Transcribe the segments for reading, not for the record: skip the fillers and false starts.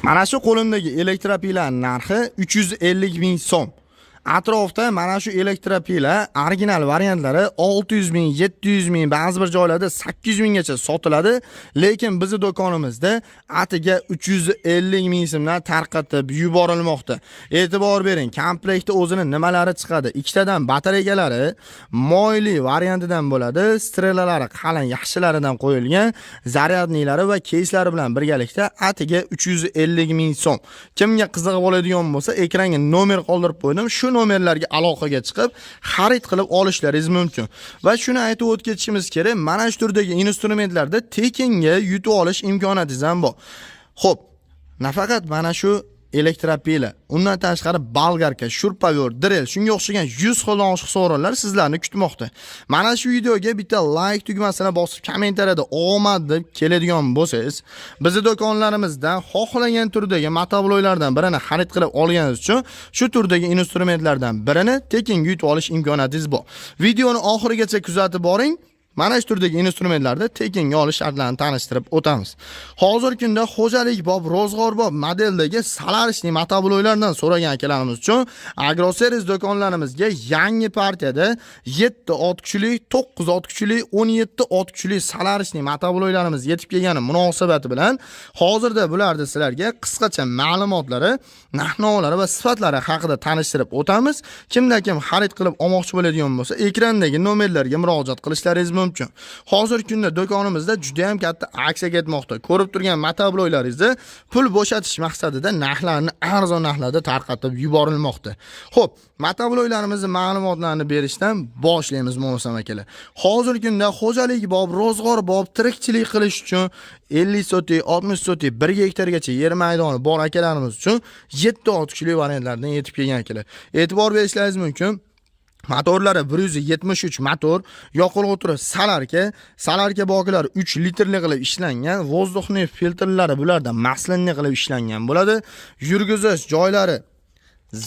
Mana shu qo'limdagi elektropilaning narxi 350 ming so'm. Atrofda mana shu elektropila original variantlari 600 ming, 700 ming, ba'zi bir joylarda 800 minggacha sotiladi, lekin bizning do'konimizda atiga 350 ming so'mdan tarqatib yuborilmoqda. E'tibor bering, komplektda o'zini nimalari chiqadi? Ikkitadan batareyalar moyli variantidan bo'ladi, strelalari qalin yaxshilaridan qo'yilgan, zaryadnilari va keyslari bilan birgalikda atiga 350 ming so'm. Kimga qiziqib oladigan bo'lsa, ekranga nomer qoldirib qo'ydim. Shu nomerlarga aloqaga chiqib xarid qilib olishlaringiz mumkin. Va shuni aytib o'tishimiz kerak, mana shu turdagi instrumentlarda tekinga yutib olish imkoniyatingiz ham bor. Xo'p, nafaqat mana shu elektropila, undan tashqari bolgarka, shurpaver, drill, shunga o'xshagan 100 xildan oshiq sovrinlar sizlarni kutmoqda. Mana shu videoga bitta like tugmasini bosib kommentariyada omad deb keladigan bo'lsangiz, bizning do'konlarimizdan xohlagan turdagi motobloklardan birini xarid qilib olganingiz uchun shu turdagi instrumentlardan birini tekin yutib olish imkoniyatingiz bor. Videoni oxirigacha kuzatib boring. Mana shu turdagi instrumentlarda tekinga olish shartlarini tanishtirib o'tamiz. Hozirgi kunda xo'jalik bob, ro'zg'or bob modeldagi salarishli motobloklardan so'ragan akalarimiz uchun Agroservis do'konlarimizga yangi partiyada 7 ot kuchli, 9 ot kuchli, 17 ot kuchli salarishli motobloklarimiz yetib kelgani munosabati bilan hozirda bularni sizlarga qisqacha ma'lumotlari, narx-navolar va sifatlari haqida tanishtirib o'tamiz. Kimda kim xarid qilib olmoqchi bo'ladigan bo'lsa, ekrandagi nomerlarga murojaat qilishlaringiz mumkin. Hozirgi kunda do'konimizda juda ham katta aksiya ketmoqda. Ko'rib turgan motobloklarimizni pul bo'shatish maqsadida narxlarni arzon narxlarda tarqatib yuborilmoqda. Xo'p, motobloklarimizni ma'lumotlarini berishdan boshlaymiz mo'nosam akalar. Hozirgi kunda xo'jalik bob, ro'zg'or bob, tirikchilik qilish uchun 50 sotik, 60 sotik, 1 gektargacha yer maydoni bor akalarimiz uchun 7 ot kuchli variantlardan yetib kelgan akalar. E'tibor berishlaringiz mumkin. Motorlari 173 motor, yoqilg'i turi salarka bokilar 3 litrli qilib ishlangan, vozdухning filtrlari bularda maslinli qilib ishlangan bo'ladi. Yurgizish joylari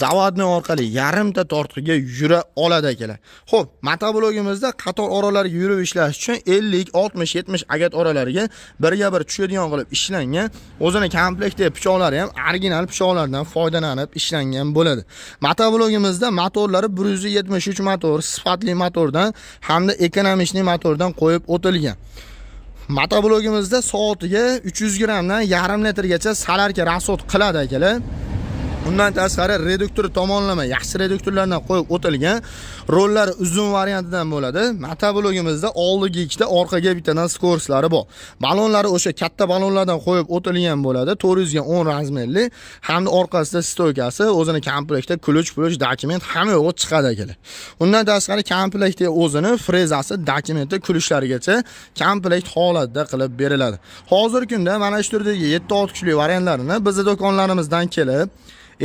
zavodni orqali yarimta tortqiga yura oladi akalar. Xo'p, motoblogimizda qator oralarga yurib ishlash uchun 50, 60, 70 agat oralariga birga bir tushadigan qilib ishlangan. O'zini komplektdagi pichoqlari ham original pichoqlardan foydalanib ishlangan bo'ladi. Motoblogimizda motorlari 173 motor, sifatli motordan hamda ekonomik motordan qo'yib o'tilgan. Motoblogimizda soatiga 300 grammdan yarim litrgacha salarka rasod qiladi akalar. Undan tashqari reduktor tomonlama yaxshi reduktorlardan qo'yib o'tilgan, rollari uzun variantidan bo'ladi. Motoblogimizda oldiga ikkita, orqaga bittadan skorslari bor. Balonlari o'sha katta balonlardan qo'yib o'tilgan bo'ladi. 400 ga 10 razmerli, hamda orqasida stoykasi, o'zini komplektda ключ, dokument hamma yo'g'i chiqadi akalar. Undan tashqari komplektda o'zini frezasi, dokumenti, ключlarigacha komplekt holatda qilib beriladi. Hozirgi kunda mana shu turdagi 7 ot kuchli variantlarini bizning do'konlarimizdan kelib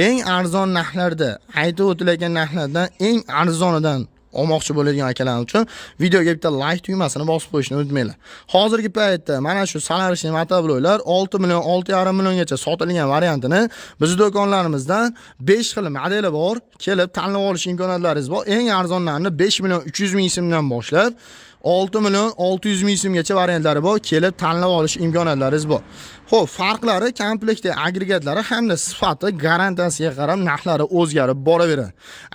eng arzon narxlarda, aytib o'tilgan narxlardan eng arzonidan olmoqchi bo'ladigan akalar uchun videoga bitta like tugmasini bosib qo'yishni unutmanglar. Hozirgi paytda mana shu salarishli motobloklar 6 million, 6,5 milliongacha sotilgan variantini bizning do'konlarimizdan 5 xil modeli bor, kelib tanlab olish imkoniyatlaringiz bor. Eng arzonlarini 5 million 300 ming so'mdan boshlab 6 million 600 ming so'mgacha variantlari bor, kelib tanlab olish imkoniyatlaringiz bor. Xo'p, farqlari komplektdagi agregatlari hamda sifati, garantiyasiga qarab narxlari o'zgarib boraveradi.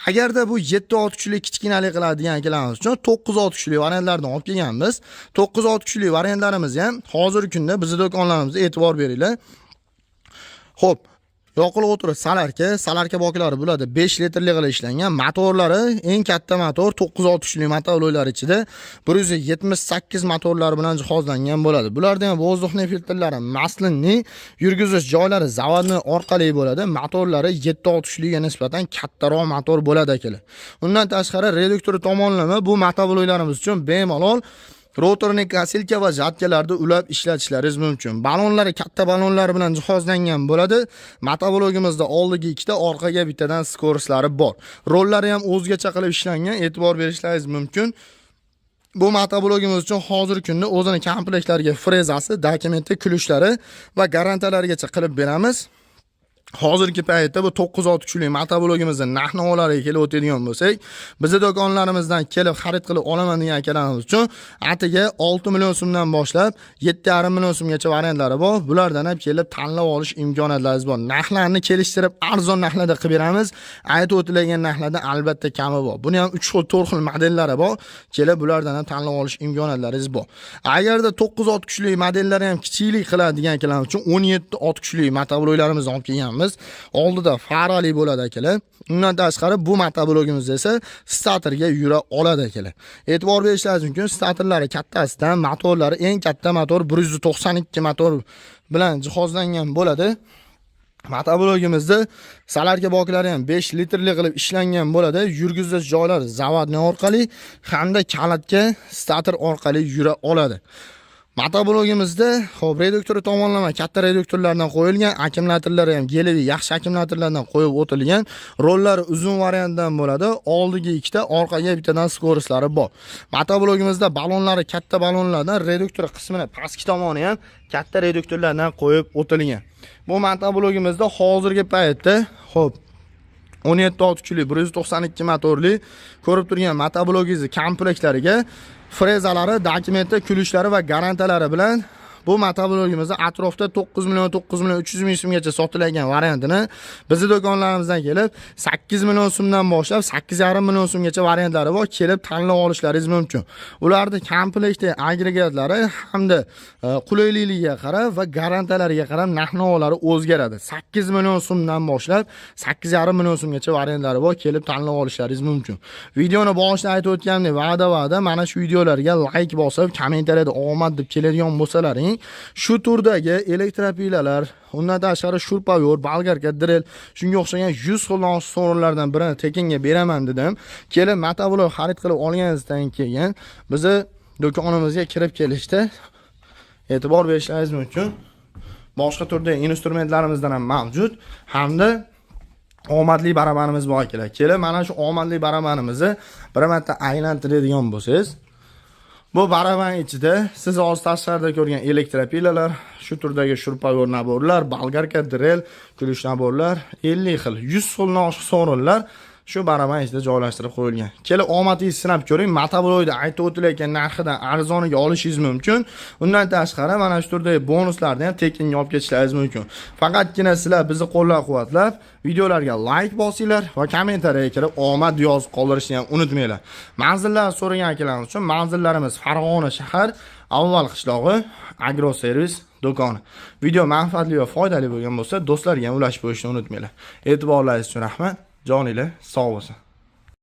Agarda bu 7 ot kuchli kichkinalik qiladigan akalarimiz uchun 9 ot kuchli variantlardan olib kelganmiz. 9 ot kuchli variantlarimiz ham hozirgi kunda bizning do'konlarimizga e'tibor beringlar. Xo'p, yoqilg'i turi salarka boklari bo'ladi 5 litrli qilib ishlangan. Motorlari eng katta motor 9 ot kuchli motobloklar ichida 178 motorlar bilan jihozlangan bo'ladi. Bularda ham vozdухning filtrlari maslinli, yurgizish joylari zavodni orqali bo'ladi. Motorlari 7 ot kuchliga nisbatan kattaroq motor bo'ladi akalar. Undan tashqari reduktor tomonlama bu motobloklarimiz uchun bemalol rotorni kasilka va jatkalarda ulab ishlatishlaringiz mumkin. Balonlari katta balonlar bilan jihozlangan bo'ladi. Motoblogimizda oldiga ikkita, orqaga bittadan skorslari bor. Rollari ham o'zgacha qilib ishlangan, e'tibor berishlaringiz mumkin. Bu motoblogimiz uchun hozirgi kunda o'zini komplektlariga frezasi, dokumenti, ключlari va garantiyalarigacha qilib beramiz. Hozirgi paytda bu 9 kuchli motoblogimizning narx-navolariga kelib o'tadigan bo'lsak, bizning do'konlarimizdan kelib xarid qilib olaman degan akalarimiz uchun atiga 6 million so'mdan boshlab 7,5 million so'mgacha variantlari bor. Bulardan ham kelib tanlab olish imkoniyatlaringiz bor. Narxlarni kelishtirib arzon narxlarda qilib beramiz. Aytib o'tilgan narxlardan albatta kami bor. Buni ham 3 xil, 4 xil modellari bor. Kelib bulardan ham tanlab olish imkoniyatlaringiz bor. Agarda 9 kuchli modellari ham kichiklik qiladigan akalar uchun 17 kuchli motobloglarimizni olib kelganmiz. Oldida farali bo'ladi akalar. Undan tashqari bu motoblogimiz esa starterga yura oladi akalar. E'tibor berishingiz mumkin, starterlari kattasidan, motorlari eng katta motor 192 motor bilan jihozlangan bo'ladi. Motoblogimizda salarka boklari ham 5 litrli qilib ishlangan bo'ladi. Yurgizish joylari zavodni orqali hamda kalitga starter orqali yura oladi. Motoblogimizda xo'p, reduktor tomonlama katta reduktorlardan qo'yilgan, akkumulyatorlari ham gelevi yaxshi akkumulyatorlardan qo'yib o'tilgan, rollari uzun variantdan bo'ladi. Oldiga ikkita, orqaga bittadan skoroslari bor. Motoblogimizda balonlari katta balonlardan, reduktor qismini pastki tomoni ham katta reduktorlardan qo'yib o'tilgan. Bu motoblogimizda hozirgi paytda xo'p 17 kuchli 192 motorli ko'rib turgan motoblogingiz komplektlariga frezalari, dokumenti, kulishlari va garantalari bilan bu motoblogimizda atrofda 9 million 300 ming so'mgacha sotiladigan variantini bizning do'konlarimizdan kelib 8 million so'mdan boshlab 8,5 million so'mgacha variantlari bor, kelib tanlab olishlaringiz mumkin. Ularning komplekti, agregatlari hamda qulayligiga qarab va garantalariga qarab narx-navolari o'zgaradi. 8 million so'mdan boshlab 8,5 million so'mgacha variantlari bor, kelib tanlab olishlaringiz mumkin. Videoni boshida aytib o'tgandek, va'da mana shu videolarga like bosib, kommentariyada omad deb keladigan bo'lsalaring, shu turdagi elektropilalar, undan tashqari shurpayor, bolgarka, drill, shunga o'xshagan 100 xil sovrinlardan birini tekinga beraman dedim. Kelib motoblog xarid qilib olganingizdan keyin bizni do'konimizga kirib kelishda e'tibor berishingiz mumkin. Boshqa turdagi instrumentlarimizdan ham mavjud hamda omadli barabanimiz bor akalar. Kelib mana shu omadli barabanimizni bir marta aylantiradigan bo'lsangiz, bu baraban ichida siz hozir tashqarida ko'rgan elektropilalar, shu turdagi shurpayor naborlar, bolgarka, drill, kulish naborlar, 50 xil, 100 xil noshq sovrinlar shu baraban ichida joylashtirib qo'yilgan. Kelib omadingizni sinab ko'ring, motoblogda aytib o'tilgan narxidan arzoniga olishingiz mumkin. Undan tashqari mana shu turdagi bonuslarni ham tekinga olib ketishlaringiz mumkin. Faqatgina sizlar bizni qo'llab-quvvatlab, videolarga like bosinglar va kommentariyaga kirib omad yozib qoldirishni ham unutmanglar. Manzillar so'ragan akalarimiz uchun manzillarimiz Farg'ona shahar, Avval qishlog'i, Agroservis do'koni. Video manfaatli va foydali bo'lgan bo'lsa, do'stlarga ham ulashib qo'yishni unutmanglar. E'tiborlaringiz uchun rahmat. Joninglar sog' bo'lsin.